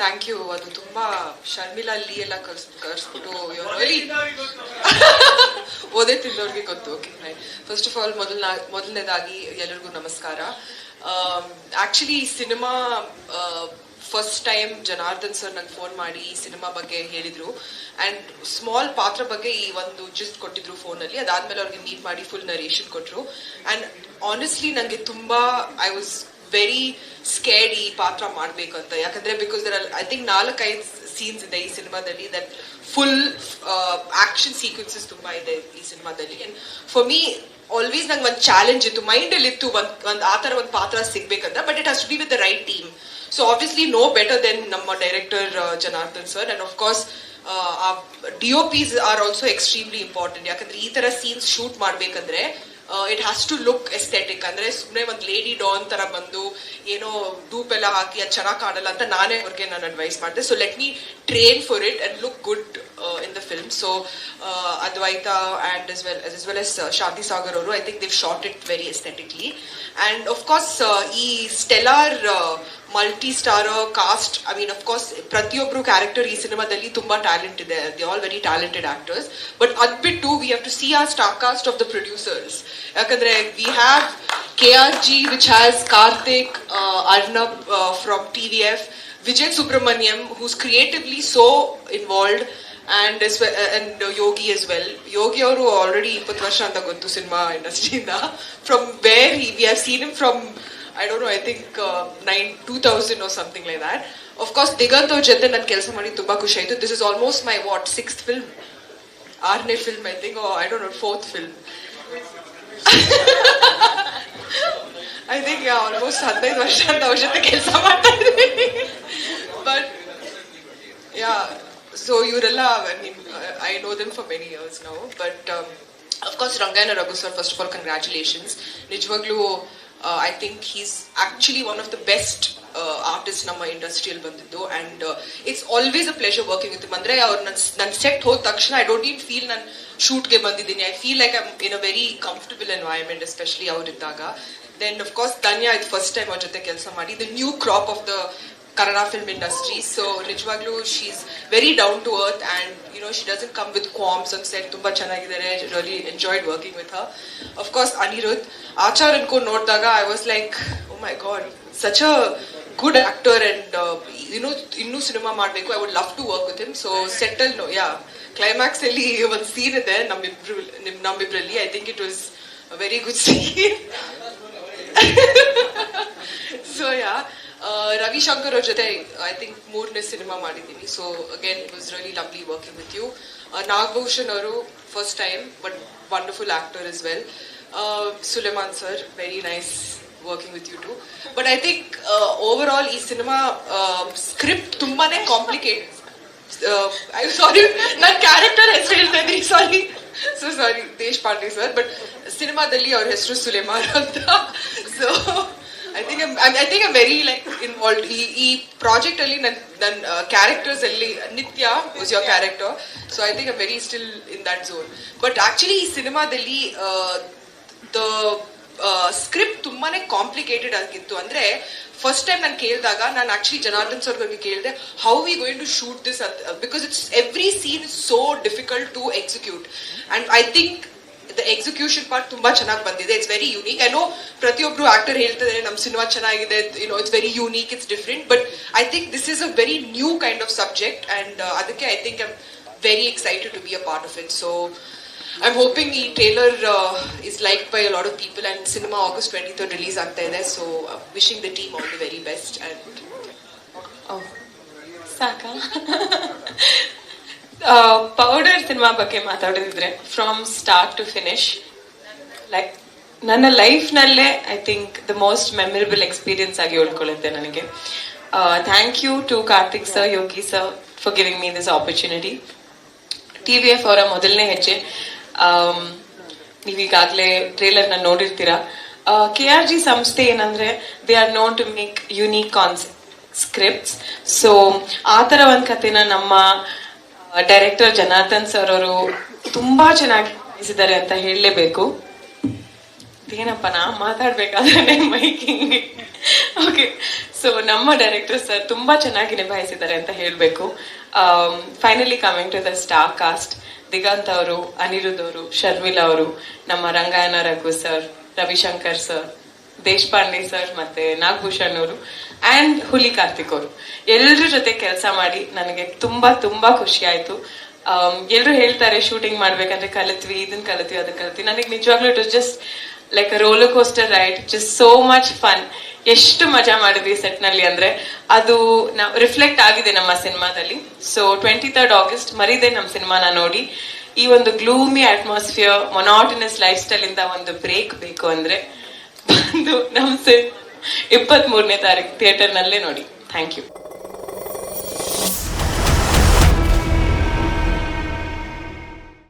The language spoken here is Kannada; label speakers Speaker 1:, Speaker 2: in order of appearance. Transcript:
Speaker 1: Thank you. ಅದು ತುಂಬಾ ಶರ್ಮಿಲಾ ಲೀ ಎಲ್ಲ ಕರ್ಸ್ಬಿಟ್ಟು ಓದೇ ತಿಂದವ್ರಿಗೆ ಗೊತ್ತು. ಓಕೆ, ಫಸ್ಟ್ ಆಫ್ ಆಲ್ ಮೊದಲನೇದಾಗಿ ಎಲ್ಲರಿಗೂ ನಮಸ್ಕಾರ. ಆಕ್ಚುಲಿ ಈ cinema first time Janardhan sir ನಂಗೆ ಫೋನ್ ಮಾಡಿ ಈ ಸಿನಿಮಾ ಬಗ್ಗೆ ಹೇಳಿದ್ರು ಅಂಡ್ ಸ್ಮಾಲ್ ಪಾತ್ರ ಬಗ್ಗೆ ಈ ಒಂದು ಜಿಸ್ಟ್ ಕೊಟ್ಟಿದ್ರು ಫೋನಲ್ಲಿ. ಅದಾದ್ಮೇಲೆ ಅವ್ರಿಗೆ ಮೀಟ್ ಮಾಡಿ ಫುಲ್ ನರೇಷನ್ ಕೊಟ್ರು ಅಂಡ್ ಆನೆಸ್ಟ್ಲಿ ನಂಗೆ ತುಂಬಾ ಐ ವಾಸ್ ವೆರಿ ಸ್ಕೇರ್ಡ್ ಈ ಪಾತ್ರ ಮಾಡ್ಬೇಕಂತ. ಯಾಕಂದ್ರೆ ಬಿಕಾಸ್ ಐ ಥಿಂಕ್ 4-5 ಸೀನ್ಸ್ ಇದೆ ಈ ಸಿನಿಮಾದಲ್ಲಿ, ದಟ್ ಫುಲ್ ಆಕ್ಷನ್ ಸೀಕ್ವೆನ್ಸಸ್ ತುಂಬಾ ಇದೆ ಈ ಸಿನಿಮಾದಲ್ಲಿ. ಅಂಡ್ ಫಾರ್ ಮೀ ಆಲ್ವೇಸ್ ನಂಗೆ ಒಂದು ಚಾಲೆಂಜ್ ಇತ್ತು, ಮೈಂಡ್ ಅಲ್ಲಿ ಇತ್ತು ಒಂದ್ ಆ ತರ ಒಂದು ಪಾತ್ರ ಸಿಗ್ಬೇಕಂತ. But it has to be with the right team. So obviously no better than ನಮ್ಮ director Janardhan sir. And of course DOPs are also extremely important. ಯಾಕಂದ್ರೆ ಈ ತರ ಸೀನ್ಸ್ ಶೂಟ್ ಮಾಡ್ಬೇಕಂದ್ರೆ it has to look aesthetic. ಅಂದ್ರೆ ಸುಮ್ಮನೆ ಒಂದು ಲೇಡಿ ಡಾನ್ ತರ ಬಂದು ಏನೋ ಡೂಪ್ ಎಲ್ಲ ಹಾಕಿ ಅದು ಚೆನ್ನಾಗಿ ಕಾಣಲ್ಲ ಅಂತ ನಾನೇ ಅವ್ರಿಗೆ ನಾನು ಅಡ್ವೈಸ್ ಮಾಡಿದೆ. So let me train for it and look good in the film. So Advaita and as well as Shanti Sagar ಅವರು, I think they've shot it very aesthetically. And of course ಈ stellar multi-star cast, I mean of course ಪ್ರತಿಯೊಬ್ಬರು ಕ್ಯಾರೆಕ್ಟರ್ ಈ ಸಿನಿಮಾದಲ್ಲಿ ತುಂಬಾ ಟ್ಯಾಲೆಂಟ್ ಇದೆ. They all very talented actors. But adbittu we have to see our star cast of the producers. ಯಾಕಂದ್ರೆ we have KRG which has Karthik, Arnab from TVF, Vijay Subramaniam who's creatively so involved, and Yogi as well. Yogi ಅವರು ಆಲ್ರೆಡಿ 20 ವರ್ಷ ಅಂತ ಗೊತ್ತು ಸಿನಿಮಾ ಇಂಡಸ್ಟ್ರಿಯಿಂದ. From where we have seen him from, I don't know, I think 2000 or something like that. Of course Diganth ಅವ್ರ ಜೊತೆ ನಾನು ಕೆಲಸ ಮಾಡಿ ತುಂಬಾ ಖುಷಿ ಆಯ್ತು. This is almost my 6th film, 6ನೇ film I think, or I don't know, 4th film. I think almost 15 ವರ್ಷ ಅಂತ ಅವ್ರ ಜೊತೆ ಕೆಲಸ ಮಾಡ್ತಾ ಇದ್ದೀನಿ. But yeah, so ಇವರೆಲ್ಲ, I mean, I know them for many years now. But of course Rangana Raghu sir, first of all congratulations. ನಿಜವಾಗ್ಲೂ I think he's actually one of the best artists ನಮ್ಮ ಇಂಡಸ್ಟ್ರಿಯಲ್ಲಿ ಬಂದಿದ್ದು. And it's always a pleasure working with him. ಅಂದ್ರೆ ಅವ್ರು ನನ್ನ ಸೆಟ್ ಹೋದ ತಕ್ಷಣ I don't even feel ನಾನು ಶೂಟ್ಗೆ ಬಂದಿದ್ದೀನಿ. I feel like I'm in a very comfortable environment, especially ಅವರಿದ್ದಾಗ. Then of course Danya, it's first time ಅವ್ರ ಜೊತೆ ಕೆಲಸ ಮಾಡಿ, the new crop of the Kannada film industry. So ನಿಜವಾಗ್ಲೂ she's very down to earth and you know she doesn't come with qualms on set. ತುಂಬಾ ಚೆನ್ನಾಗಿದ್ದಾರೆ. Really enjoyed working with her. Of course Anirudh Achar ಅನ್ಕೊಂಡು ನೋಡಿದಾಗ I was like, oh my god, such a good actor and you know ಇನ್ನೂ ಸಿನಿಮಾ ಮಾಡಬೇಕು. I would love to work with him. So settle no, yeah, climax ಅಲ್ಲಿ ಒಂದು ಸೀನ್ ಇದೆ ನಮ್ಮಿಬ್ರಲ್ಲಿ. I think it was a very good scene. So yeah, Ravi Shankar ಅವ್ರ ಜೊತೆ ಐ ಥಿಂಕ್ 3ನೇ ಸಿನಿಮಾ ಮಾಡಿದ್ದೀನಿ. So again it was really lovely working with you. Nagabhushan ಅವರು first time but wonderful actor as well. Suleman sir, very nice working with you too. But I think overall ಈ ಸಿನಿಮಾ ಸ್ಕ್ರಿಪ್ಟ್ ತುಂಬಾನೇ ಕಾಂಪ್ಲಿಕೇಟೆಡ್. ಐ ಸಾರಿ, ನನ್ನ ಕ್ಯಾರೆಕ್ಟರ್ ಹೆಸರು ಹೇಳ್ತಾ ಇದ್ದೀನಿ, sorry. So sorry Deshpande sir, but ಸಿನಿಮಾದಲ್ಲಿ ಅವ್ರ ಹೆಸರು ಸುಲೇಮಾನ್ ಅಂತ. ಸೊ I think I'm very like involved. ಈ ಪ್ರಾಜೆಕ್ಟ್ ಅಲ್ಲಿ ನನ್ನ ಕ್ಯಾರೆಕ್ಟರ್ಸ್ ಅಲ್ಲಿ ನಿತ್ಯ was your character, so I think I'm very still in that zone. But actually ಈ ಸಿನಿಮಾದಲ್ಲಿ the ಸ್ಕ್ರಿಪ್ಟ್ ತುಂಬಾನೇ ಕಾಂಪ್ಲಿಕೇಟೆಡ್ ಆಗಿತ್ತು. ಅಂದ್ರೆ ಫಸ್ಟ್ ಟೈಮ್ ನಾನು ಕೇಳಿದಾಗ ನಾನು ಆಕ್ಚುಲಿ ಜನಾರ್ದನ್ ಸರ್ ಬಗ್ಗೆ ಕೇಳಿದೆ, how we going to shoot this, because it's every scene is so difficult to execute. And I think the execution part ತುಂಬಾ ಚೆನ್ನಾಗಿ ಬಂದಿದೆ. It's very unique. I know ಪ್ರತಿಯೊಬ್ರು ಆಕ್ಟರ್ ಹೇಳ್ತಿದ್ದಾರೆ ನಮ್ಮ ಸಿನಿಮಾ ಚೆನ್ನಾಗಿದೆ, you know, it's very unique, it's different, but I think this is a very new kind of subject and ಅದಕ್ಕೆ I think I'm very excited to be a part of it. So I'm hoping the trailer is liked by a lot of people and cinema August 23rd release ಆಗ್ತಾ ಇದೆ. So wishing the team all the very best. And
Speaker 2: ಸಾಕಾ? ಪೌಡರ್ ಸಿನಿಮಾ ಬಗ್ಗೆ ಮಾತಾಡೋದಿದ್ರೆ from start to finish, like ನನ್ನ ಲೈಫ್ನಲ್ಲೇ I think the most memorable experience ಆಗಿ ಉಳ್ಕೊಳ್ಳುತ್ತೆ ನನಗೆ. Thank you to Karthik sir, Yogi sir for giving me this opportunity. TVF ಅವರ ಮೊದಲನೇ ಹೆಜ್ಜೆ, ನೀವೀಗಾಗಲೇ ಟ್ರೇಲರ್ನ ನೋಡಿರ್ತೀರಾ. KRG ಸಂಸ್ಥೆ ಏನಂದ್ರೆ they are known to make unique concept scripts. So ಆ ಥರ ಒಂದು ಕಥೆನ ನಮ್ಮ ಡೈರೆಕ್ಟರ್ ಜನಾರ್ದನ್ ಸರ್ ಅವರು ತುಂಬಾ ಚೆನ್ನಾಗಿ ಮಾಡಿಸಿದ್ದಾರೆ ಅಂತ ಹೇಳಲೇಬೇಕು. ಏನಪ್ಪ ನಾ ಮಾತಾಡ್ಬೇಕಾದ್ರೆ ಮೈಕಿಂಗ್. ಓಕೆ, ಸೊ ನಮ್ಮ ಡೈರೆಕ್ಟರ್ ಸರ್ ತುಂಬಾ ಚೆನ್ನಾಗಿ ನಿಭಾಯಿಸಿದ್ದಾರೆ ಅಂತ ಹೇಳ್ಬೇಕು. Finally coming to the star cast, Diganth ಅವರು, ಅನಿರುದ್ಧ್ ಅವರು, ಶರ್ಮಿಳಾ ಅವರು, ನಮ್ಮ Rangayana Raghu sir, Ravishankar sir, Deshpande sir, ಮತ್ತೆ ನಾಗಭೂಷಣ್ ಅವರು ಅಂಡ್ ಹುಲಿ ಕಾರ್ತಿಕ್ ಅವರು, ಎಲ್ಲರ ಜೊತೆ ಕೆಲಸ ಮಾಡಿ ನನಗೆ ತುಂಬಾ ತುಂಬಾ ಖುಷಿ ಆಯ್ತು. ಎಲ್ರು ಹೇಳ್ತಾರೆ ಶೂಟಿಂಗ್ ಮಾಡ್ಬೇಕಂದ್ರೆ ಕಲಿತ್ವಿ, ಇದನ್ನ ಕಲಿತ್ವಿ, ಅದನ್ನ ಕಲಿತ್ವಿ. ನನಗೆ ನಿಜವಾಗ್ಲೂ it was just like a roller coaster ride, just so much fun. ಎಷ್ಟು ಮಜಾ ಮಾಡಿದ್ವಿ ಸೆಟ್ ನಲ್ಲಿ ಅಂದ್ರೆ ಅದು ರಿಫ್ಲೆಕ್ಟ್ ಆಗಿದೆ ನಮ್ಮ ಸಿನಿಮಾದಲ್ಲಿ. ಸೊ 23rd August ಮರಿದೆ ನಮ್ಮ ಸಿನಿಮಾನ ನೋಡಿ. ಈ ಒಂದು gloomy atmosphere, monotonous life style ಇಂದ ಒಂದು ಬ್ರೇಕ್ ಬೇಕು ಅಂದ್ರೆ ಬಂದು ನಮ್ಮ 23ನೇ ತಾರೀಕು ಥಿಯೇಟರ್ ನಲ್ಲೇ ನೋಡಿ. Thank you.